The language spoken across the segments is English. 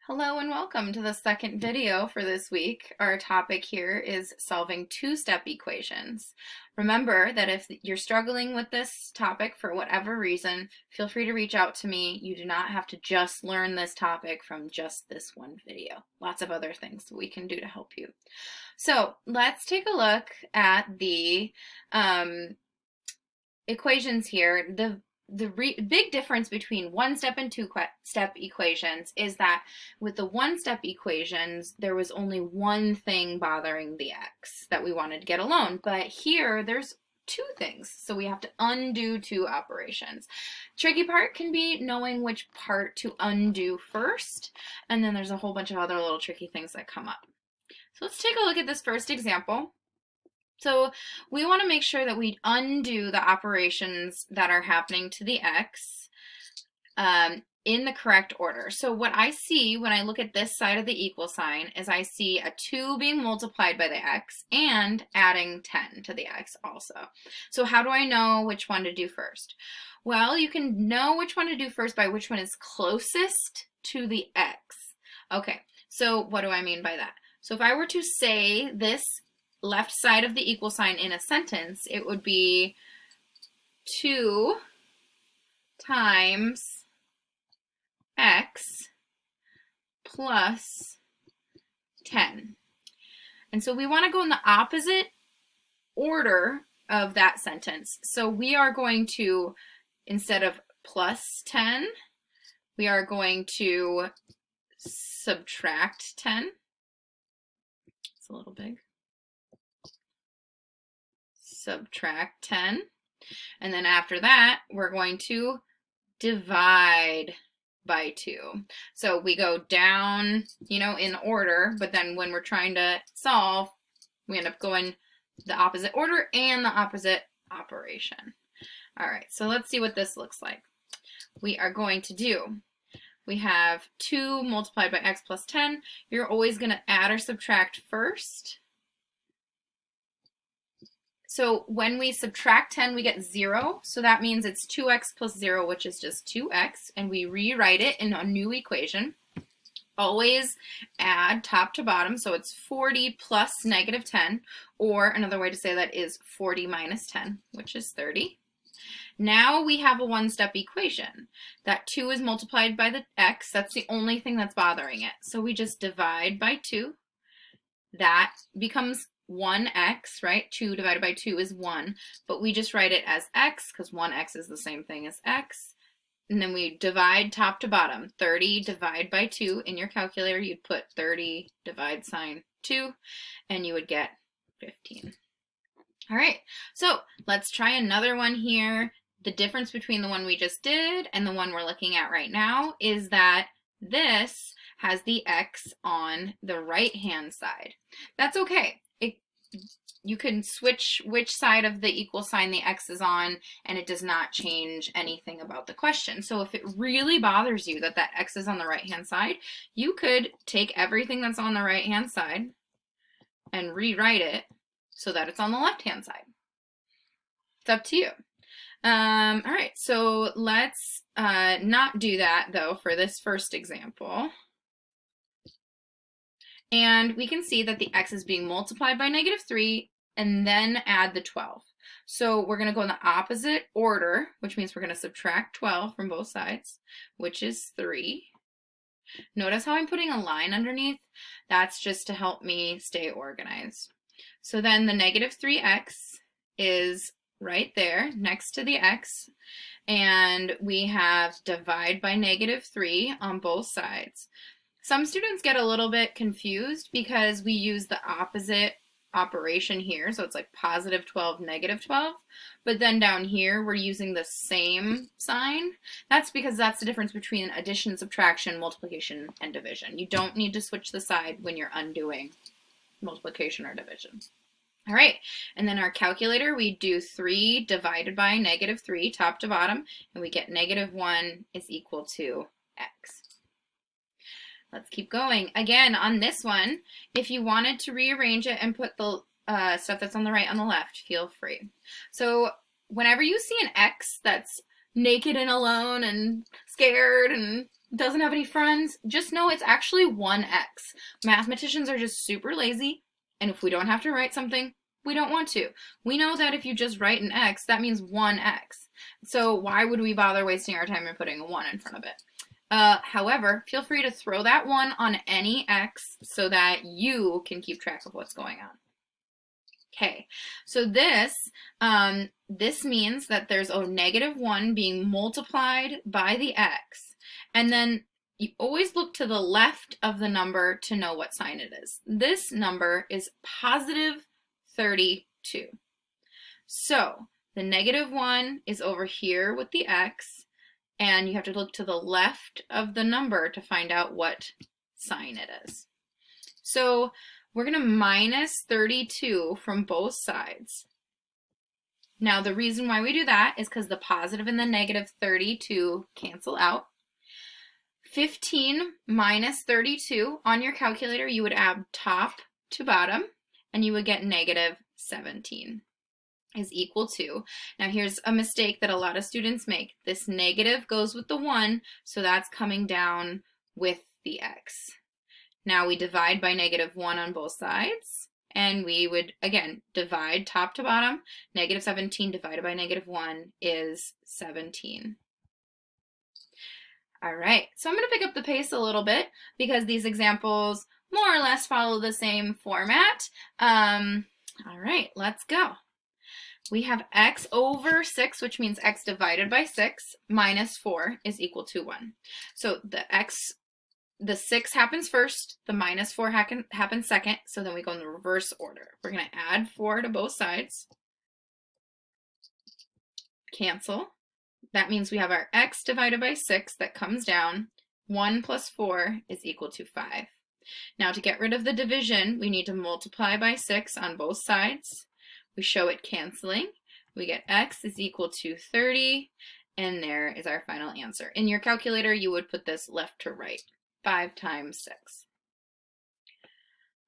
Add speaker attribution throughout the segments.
Speaker 1: Hello and welcome to the second video for this week. Our topic here is solving two-step equations. Remember that if you're struggling with this topic for whatever reason, feel free to reach out to me. You do not have to just learn this topic from just this one video. Lots of other things we can do to help you. So let's take a look at the equations here. The big difference between one-step and two-step equations is that with the one-step equations, there was only one thing bothering the x that we wanted to get alone. But here, there's two things, so we have to undo two operations. Tricky part can be knowing which part to undo first, and then there's a whole bunch of other little tricky things that come up. So let's take a look at this first example. So we want to make sure that we undo the operations that are happening to the x in the correct order. So what I see when I look at this side of the equal sign is I see a 2 being multiplied by the x and adding 10 to the x also. So how do I know which one to do first? Well, you can know which one to do first by which one is closest to the x. Okay, so what do I mean by that? So if I were to say this left side of the equal sign in a sentence, it would be 2 times x plus 10. And so we want to go in the opposite order of that sentence. So we are going to, instead of plus 10, we are going to subtract 10. It's a little big. Subtract 10, and then after that we're going to divide by 2. So we go down, in order, but then when we're trying to solve, we end up going the opposite order and the opposite operation. All right, so let's see what this looks like. We are going to do, we have 2 multiplied by x plus 10. You're always going to add or subtract first. So when we subtract 10, we get 0. So that means it's 2x plus 0, which is just 2x. And we rewrite it in a new equation. Always add top to bottom. So it's 40 plus negative 10. Or another way to say that is 40 minus 10, which is 30. Now we have a one-step equation. That 2 is multiplied by the x. That's the only thing that's bothering it. So we just divide by 2. That becomes 1x, right? 2 divided by 2 is 1, but we just write it as x because 1x is the same thing as x. And then we divide top to bottom. 30 divide by 2 in your calculator, you'd put 30 divide sign 2, and you would get 15. All right, so let's try another one here. The difference between the one we just did and the one we're looking at right now is that this has the x on the right-hand side. That's okay. You can switch which side of the equal sign the x is on, and it does not change anything about the question. So if it really bothers you that that x is on the right-hand side, you could take everything that's on the right-hand side and rewrite it so that it's on the left-hand side. It's up to you. All right, so let's not do that, though, for this first example. And we can see that the x is being multiplied by negative 3 and then add the 12. So we're going to go in the opposite order, which means we're going to subtract 12 from both sides, which is 3. Notice how I'm putting a line underneath? That's just to help me stay organized. So then the negative 3x is right there next to the x, and we have divide by negative 3 on both sides. Some students get a little bit confused because we use the opposite operation here, so it's like positive 12, negative 12, but then down here we're using the same sign. That's because that's the difference between addition, subtraction, multiplication, and division. You don't need to switch the side when you're undoing multiplication or division. All right, and then our calculator, we do 3 divided by negative 3, top to bottom, and we get negative 1 is equal to x. Let's keep going. Again, on this one, if you wanted to rearrange it and put the stuff that's on the right on the left, feel free. So whenever you see an x that's naked and alone and scared and doesn't have any friends, just know it's actually 1x. Mathematicians are just super lazy, and if we don't have to write something, we don't want to. We know that if you just write an x, that means 1x. So why would we bother wasting our time and putting a 1 in front of it? However, feel free to throw that 1 on any x so that you can keep track of what's going on. Okay, so this means that there's a -1 being multiplied by the x, and then you always look to the left of the number to know what sign it is. This number is positive 32. So the -1 is over here with the x, and you have to look to the left of the number to find out what sign it is. So we're going to minus 32 from both sides. Now the reason why we do that is because the positive and the negative 32 cancel out. 15 minus 32, on your calculator you would add top to bottom, and you would get -17 is equal to, now here's a mistake that a lot of students make. This negative goes with the 1, so that's coming down with the x. Now we divide by -1 on both sides, and we would, again, divide top to bottom. -17 divided by -1 is 17. All right, so I'm going to pick up the pace a little bit because these examples more or less follow the same format. All right, let's go. We have x over 6, which means x divided by 6, minus 4 is equal to 1. So the 6 happens first, the -4 happens second, so then we go in the reverse order. We're going to add 4 to both sides. Cancel. That means we have our x divided by 6 that comes down. 1 plus 4 is equal to 5. Now to get rid of the division, we need to multiply by 6 on both sides. We show it canceling. We get x is equal to 30, and there is our final answer. In your calculator, you would put this left to right. 5 times 6.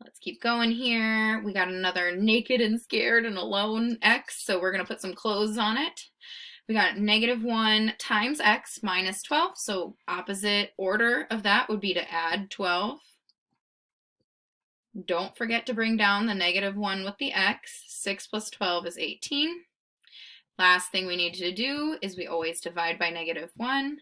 Speaker 1: Let's keep going here. We got another naked and scared and alone x, so we're going to put some clothes on it. We got -1 times x minus 12, so opposite order of that would be to add 12. Don't forget to bring down the -1 with the x. 6 plus 12 is 18. Last thing we need to do is we always divide by -1,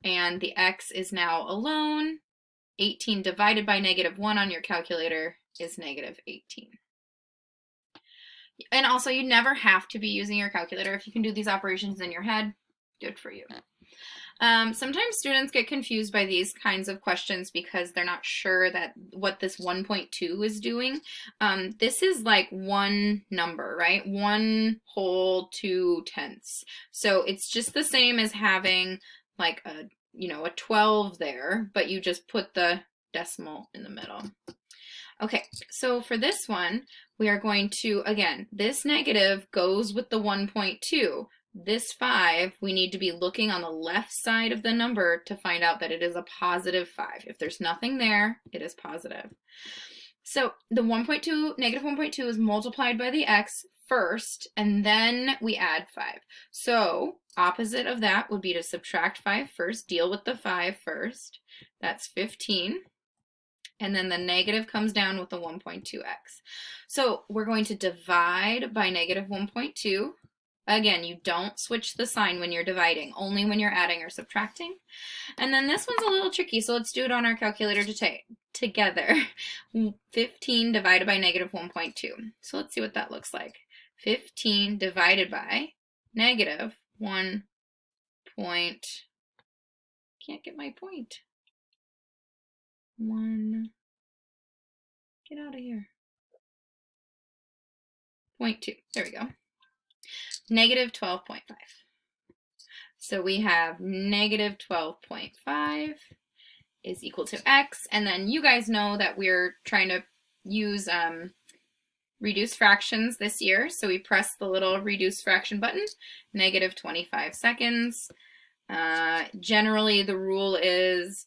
Speaker 1: and the x is now alone. 18 divided by -1 on your calculator is -18. And also, you never have to be using your calculator. If you can do these operations in your head, good for you. Sometimes students get confused by these kinds of questions because they're not sure that what this 1.2 is doing. This is like one number, right? 1 whole 2/10. So it's just the same as having like a 12 there, but you just put the decimal in the middle. Okay, so for this one, we are going to, again, this negative goes with the 1.2. This 5, we need to be looking on the left side of the number to find out that it is a positive 5. If there's nothing there, it is positive. So the -1.2 is multiplied by the x first, and then we add 5. So opposite of that would be to subtract 5 first, deal with the 5 first. That's 15. And then the negative comes down with the 1.2x. So we're going to divide by -1.2. Again, you don't switch the sign when you're dividing, only when you're adding or subtracting. And then this one's a little tricky, so let's do it on our calculator together. 15 divided by -1.2. So let's see what that looks like. 15 divided by -1 point. Can't get my point. 1. Get out of here. 0.2. There we go. -12.5. So we have -12.5 is equal to x, and then you guys know that we're trying to use reduced fractions this year, so we press the little reduced fraction button, -25 seconds. Generally, the rule is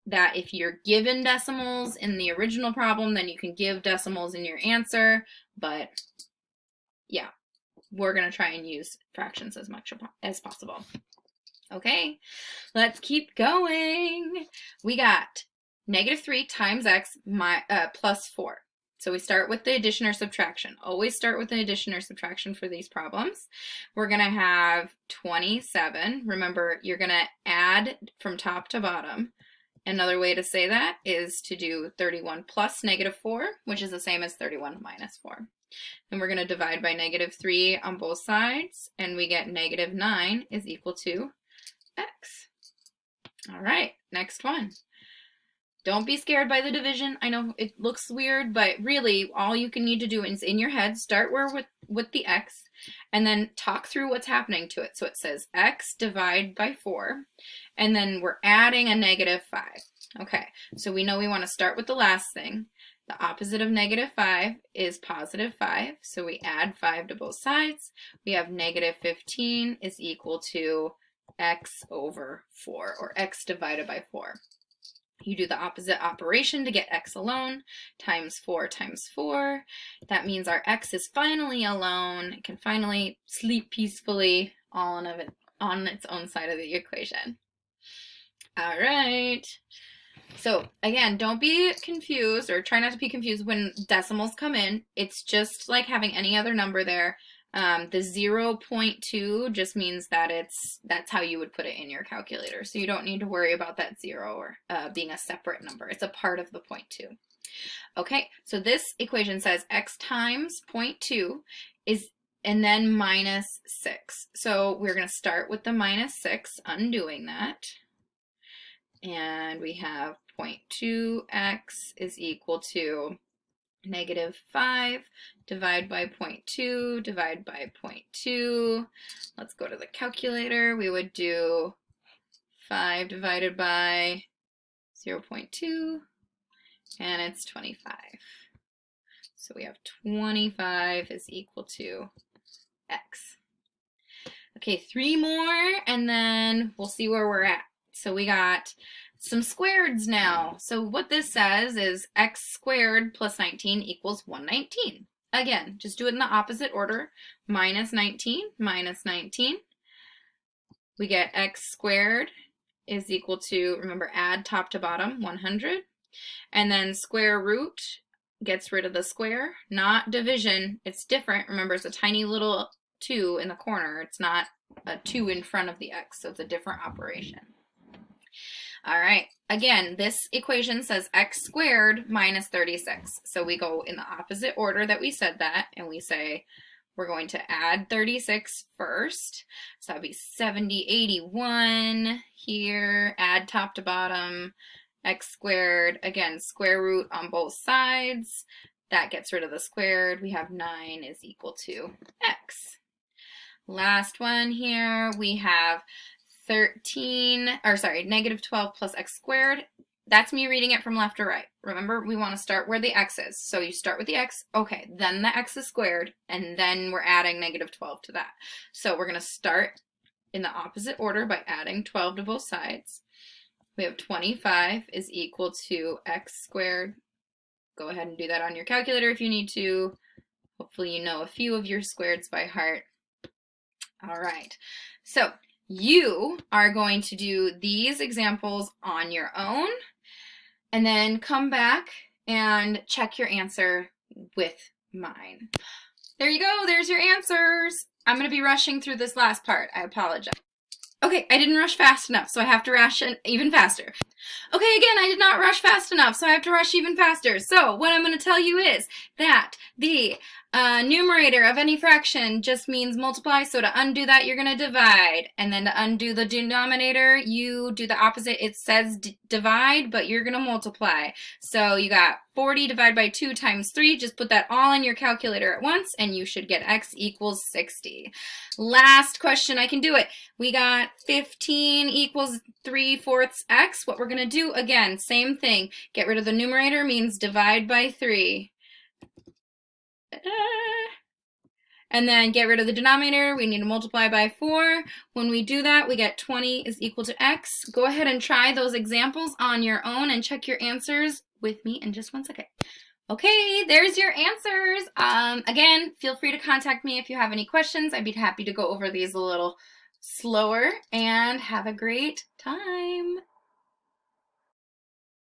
Speaker 1: that if you're given decimals in the original problem, then you can give decimals in your answer, but yeah, we're going to try and use fractions as much as possible. Okay, let's keep going. We got -3 times x plus 4. So we start with the addition or subtraction. Always start with an addition or subtraction for these problems. We're going to have 27. Remember, you're going to add from top to bottom. Another way to say that is to do 31 plus -4, which is the same as 31 minus 4. And we're going to divide by -3 on both sides, and we get -9 is equal to x. All right, next one. Don't be scared by the division. I know it looks weird, but really all you can need to do is in your head, start with the x, and then talk through what's happening to it. So it says x divide by 4, and then we're adding a -5. Okay, so we know we want to start with the last thing. The opposite of -5 is +5, so we add 5 to both sides. We have -15 is equal to x over 4, or x divided by 4. You do the opposite operation to get x alone, times 4 times 4. That means our x is finally alone. It can finally sleep peacefully all of it on its own side of the equation. All right. So again, don't be confused, or try not to be confused when decimals come in. It's just like having any other number there. The 0.2 just means that that's how you would put it in your calculator. So you don't need to worry about that 0 or being a separate number. It's a part of the 0.2. Okay, so this equation says x times 0.2 is, and then -6. So we're going to start with the -6, undoing that. And we have 0.2x is equal to -5, divide by 0.2, divide by 0.2. Let's go to the calculator. We would do 5 divided by 0.2, and it's 25. So we have 25 is equal to x. Okay, 3 more, and then we'll see where we're at. So we got some squareds now. So what this says is x squared plus 19 equals 119. Again, just do it in the opposite order. -19 minus 19. We get x squared is equal to, remember, add top to bottom, 100. And then square root gets rid of the square, not division. It's different. Remember, it's a tiny little 2 in the corner. It's not a 2 in front of the x, so it's a different operation. All right, again, this equation says x squared minus 36. So we go in the opposite order that we said that, and we say we're going to add 36 first. So that'd be 70, 81 here, add top to bottom, x squared, again, square root on both sides. That gets rid of the squared. We have 9 is equal to x. Last one here, we have -12 plus x squared. That's me reading it from left to right. Remember, we want to start where the x is. So you start with the x, okay, then the x is squared, and then we're adding -12 to that. So we're going to start in the opposite order by adding 12 to both sides. We have 25 is equal to x squared. Go ahead and do that on your calculator if you need to. Hopefully you know a few of your squareds by heart. All right, so you are going to do these examples on your own, and then come back and check your answer with mine. There you go, there's your answers. I'm going to be rushing through this last part. I apologize. Okay, I didn't rush fast enough, so I have to rush even faster. Okay, again, I did not rush fast enough, so I have to rush even faster. So what I'm going to tell you is that the numerator of any fraction just means multiply, so to undo that, you're going to divide. And then to undo the denominator, you do the opposite. It says divide, but you're going to multiply. So you got 40 divided by 2 times 3. Just put that all in your calculator at once, and you should get x equals 60. Last question, I can do it. We got 15 equals 3/4 x. What we're going to do, again, same thing. Get rid of the numerator, means divide by 3. And then get rid of the denominator, we need to multiply by 4. When we do that, we get 20 is equal to x. Go ahead and try those examples on your own and check your answers with me in just one second. Okay, there's your answers. Again, feel free to contact me if you have any questions. I'd be happy to go over these a little slower, and have a great time.